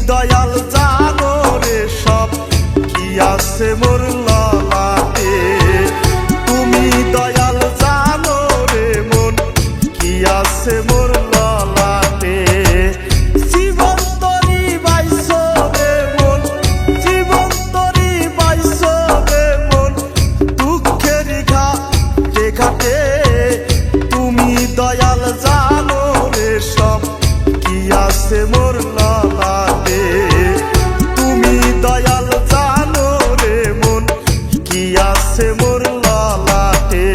দয়াল জানো রে সব কি আছে মোর ললাটে। তুমি দয়াল জানো রে মন কি আছে মোর ললাটে। জীবন তরি বাইছো রে মন, জীবন তরি বাইছো রে মন, দুঃখের ঘাটে ঘাটে। তুমি দয়াল জানো রে সব কি আছে মোর ললাটে। তুমি দয়াল জানো রে মন কি আছে মোর ললাটে।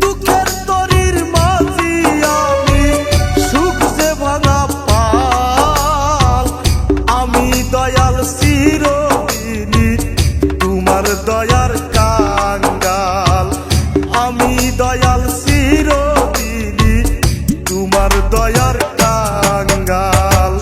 দুঃখের তরির মাঝি আমি সুখ যে ভাঙা পাল, আমি দয়াল চিরদিনই তোমার দয়ার কাঙ্গাল। আমি দয়াল চিরদিনই তোমার দয়ার কাঙ্গাল।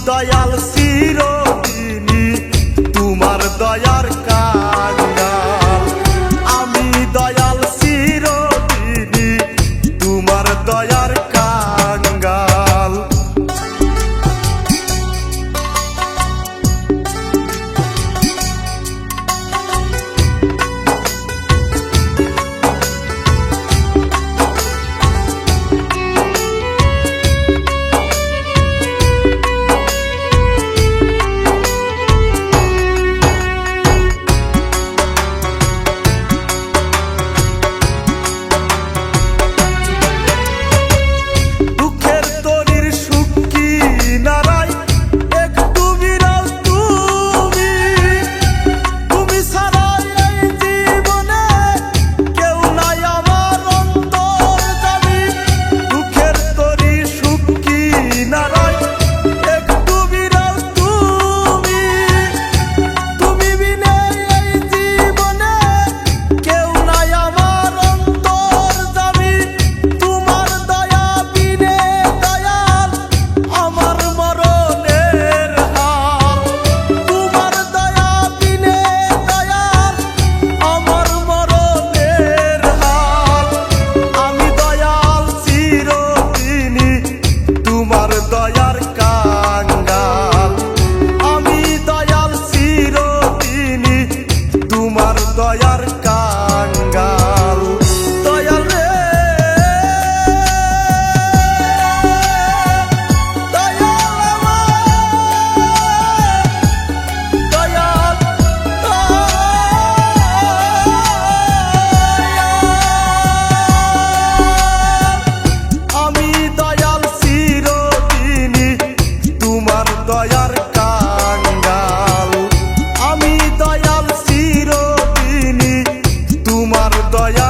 দয়াল চিরদিনই তোমার দয়ার কাঙ্গাল। আমি দয়াল চিরদিনই তোমার দয়ার কাঙ্গাল। দয়ার কাঙ্গাল। আমি দয়াল চিরদিনই তোমার দয়ার কাঙ্গাল। দয়াল রে দয়াল দয়াল আমি দয়াল তোমার দয়ার কাঙ্গাল। আমি দয়াল চিরদিনই তোমার দয়া